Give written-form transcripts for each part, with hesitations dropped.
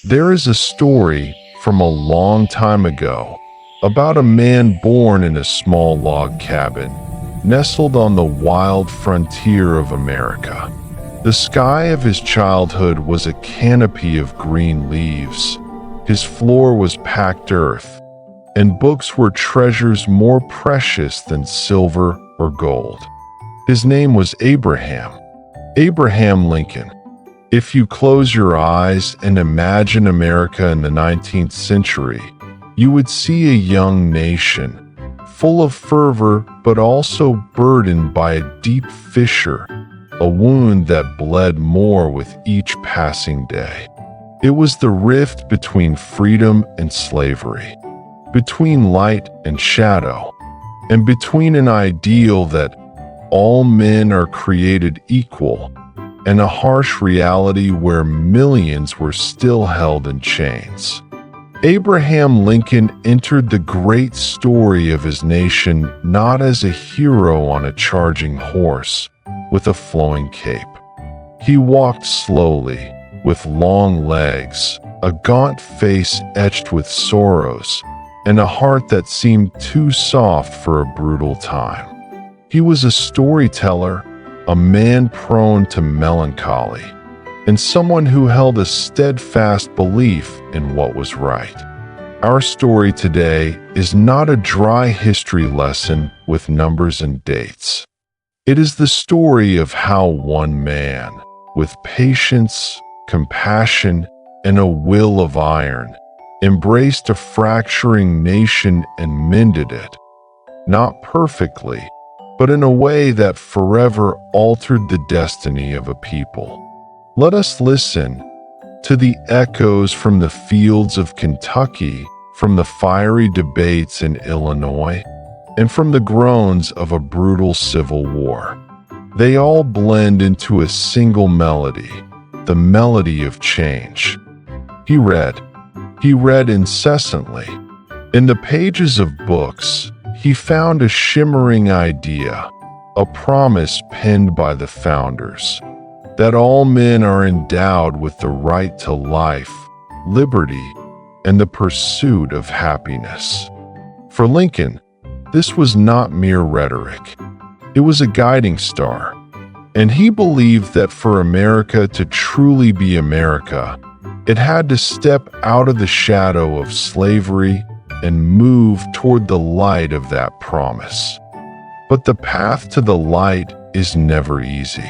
There is a story from a long time ago about a man born in a small log cabin, nestled on the wild frontier of America. The sky of his childhood was a canopy of green leaves. His floor was packed earth, and books were treasures more precious than silver or gold. His name was Abraham Lincoln. If you close your eyes and imagine America in the 19th century, you would see a young nation, full of fervor but also burdened by a deep fissure, a wound that bled more with each passing day. It was the rift between freedom and slavery, between light and shadow, and between an ideal that all men are created equal and a harsh reality where millions were still held in chains. Abraham Lincoln entered the great story of his nation not as a hero on a charging horse with a flowing cape. He walked slowly, with long legs, a gaunt face etched with sorrows, and a heart that seemed too soft for a brutal time. He was a storyteller, a man prone to melancholy, and someone who held a steadfast belief in what was right. Our story today is not a dry history lesson with numbers and dates. It is the story of how one man, with patience, compassion, and a will of iron, embraced a fracturing nation and mended it, not perfectly, but in a way that forever altered the destiny of a people. Let us listen to the echoes from the fields of Kentucky, from the fiery debates in Illinois, and from the groans of a brutal civil war. They all blend into a single melody, the melody of change. He read incessantly. In the pages of books, he found a shimmering idea, a promise penned by the founders, that all men are endowed with the right to life, liberty, and the pursuit of happiness. For Lincoln, this was not mere rhetoric. It was a guiding star, and he believed that for America to truly be America, it had to step out of the shadow of slavery and move toward the light of that promise. But the path to the light is never easy.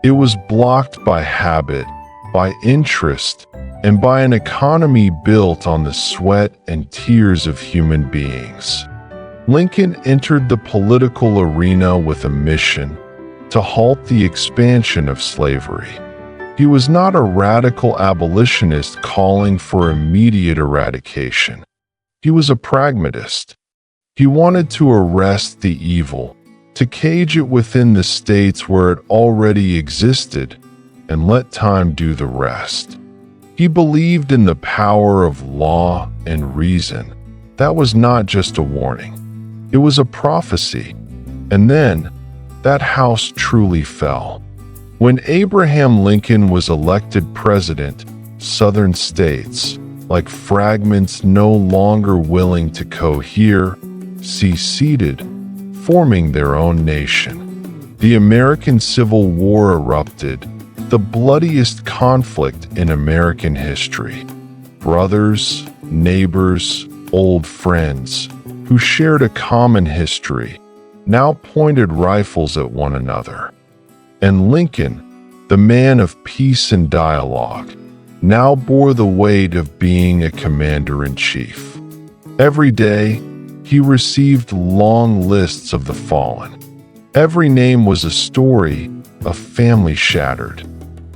It was blocked by habit, by interest, and by an economy built on the sweat and tears of human beings. Lincoln entered the political arena with a mission to halt the expansion of slavery. He was not a radical abolitionist calling for immediate eradication. He was a pragmatist. He wanted to arrest the evil, to cage it within the states where it already existed, and let time do the rest. He believed in the power of law and reason. That was not just a warning. It was a prophecy. And then, that house truly fell. When Abraham Lincoln was elected president, Southern states, like fragments no longer willing to cohere, seceded, forming their own nation. The American Civil War erupted, the bloodiest conflict in American history. Brothers, neighbors, old friends, who shared a common history, now pointed rifles at one another. And Lincoln, the man of peace and dialogue, now bore the weight of being a commander-in-chief. Every day, he received long lists of the fallen. Every name was a story, a family shattered.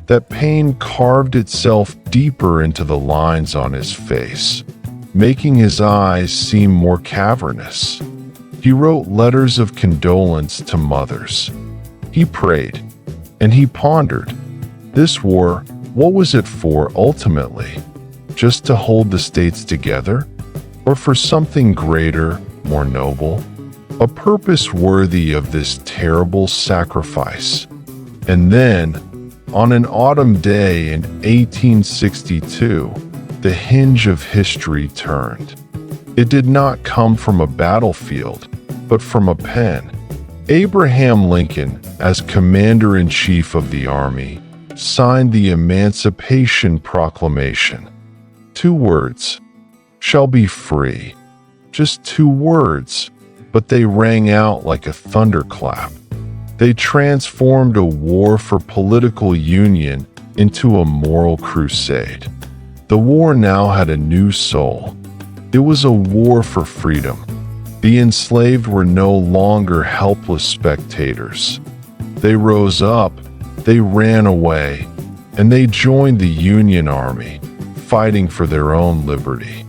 That pain carved itself deeper into the lines on his face, making his eyes seem more cavernous. He wrote letters of condolence to mothers. He prayed, and he pondered. This war, what was it for ultimately? Just to hold the states together? Or for something greater, more noble? A purpose worthy of this terrible sacrifice. And then, on an autumn day in 1862, the hinge of history turned. It did not come from a battlefield, but from a pen. Abraham Lincoln, as Commander-in-Chief of the Army, signed the Emancipation Proclamation. 2 words, "shall be free." Just 2 words, but they rang out like a thunderclap. They transformed a war for political union into a moral crusade. The war now had a new soul. It was a war for freedom. The enslaved were no longer helpless spectators. They rose up, they ran away, and they joined the Union Army, fighting for their own liberty.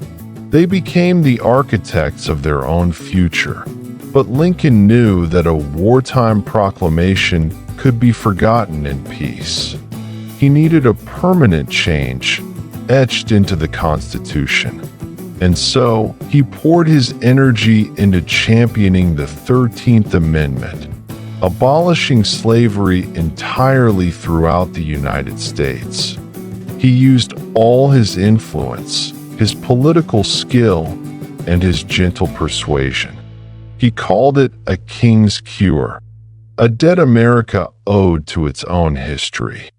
They became the architects of their own future. But Lincoln knew that a wartime proclamation could be forgotten in peace. He needed a permanent change etched into the Constitution. And so he poured his energy into championing the 13th Amendment, abolishing slavery entirely throughout the United States. He used all his influence, his political skill, and his gentle persuasion. He called it a king's cure, a debt America owed to its own history.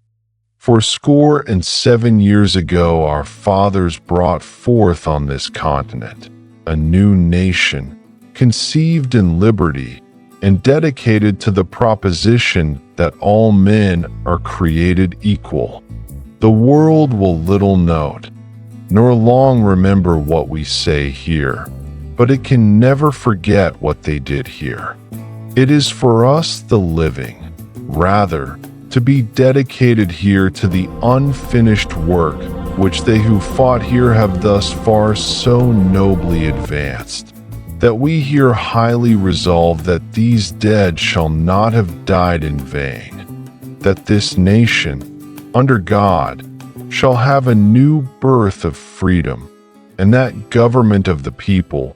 47 years ago, our fathers brought forth on this continent a new nation, conceived in liberty and dedicated to the proposition that all men are created equal. The world will little note, nor long remember what we say here, but it can never forget what they did here. It is for us, the living, rather, to be dedicated here to the unfinished work which they who fought here have thus far so nobly advanced, that we here highly resolve that these dead shall not have died in vain, that this nation, under God, shall have a new birth of freedom, and that government of the people,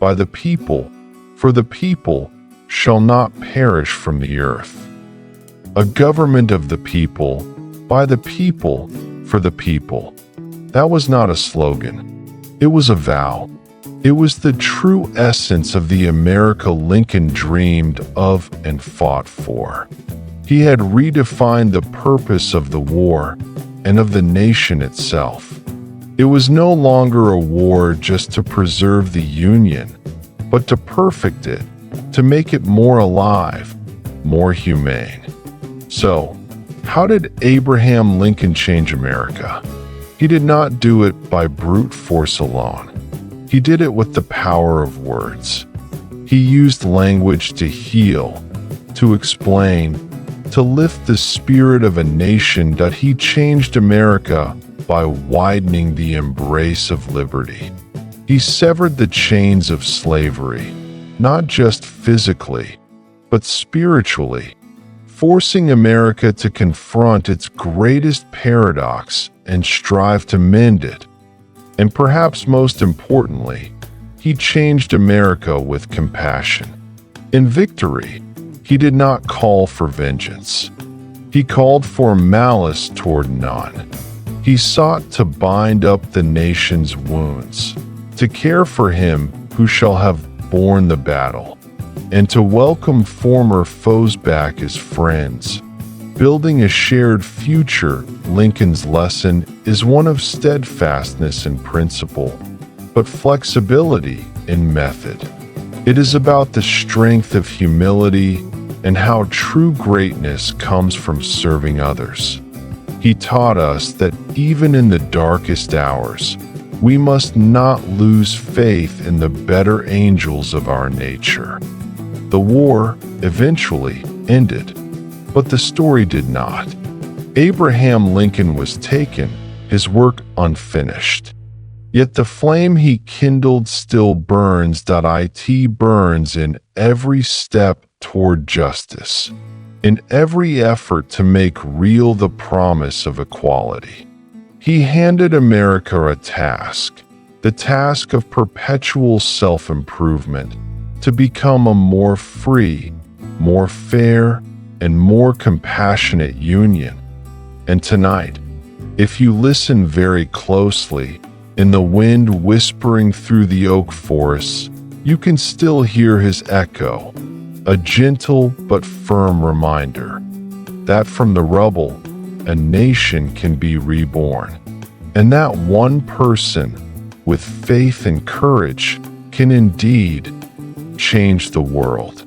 by the people, for the people, shall not perish from the earth. A government of the people, by the people, for the people. That was not a slogan. It was a vow. It was the true essence of the America Lincoln dreamed of and fought for. He had redefined the purpose of the war and of the nation itself. It was no longer a war just to preserve the Union, but to perfect it, to make it more alive, more humane. So, how did Abraham Lincoln change America? He did not do it by brute force alone. He did it with the power of words. He used language to heal, to explain, to lift the spirit of a nation. That he changed America by widening the embrace of liberty. He severed the chains of slavery, not just physically, but spiritually, forcing America to confront its greatest paradox and strive to mend it. And perhaps most importantly, he changed America with compassion. In victory, he did not call for vengeance. He called for malice toward none. He sought to bind up the nation's wounds, to care for him who shall have borne the battle, and to welcome former foes back as friends. Building a shared future, Lincoln's lesson is one of steadfastness in principle, but flexibility in method. It is about the strength of humility and how true greatness comes from serving others. He taught us that even in the darkest hours, we must not lose faith in the better angels of our nature. The war eventually ended, but the story did not. Abraham Lincoln was taken, his work unfinished. Yet the flame he kindled still burns. It burns in every step toward justice, in every effort to make real the promise of equality. He handed America a task, the task of perpetual self-improvement, to become a more free, more fair, and more compassionate union. And tonight, if you listen very closely, In the wind whispering through the oak forests, you can still hear his echo, a gentle but firm reminder that from the rubble, a nation can be reborn, and that one person with faith and courage can indeed change the world.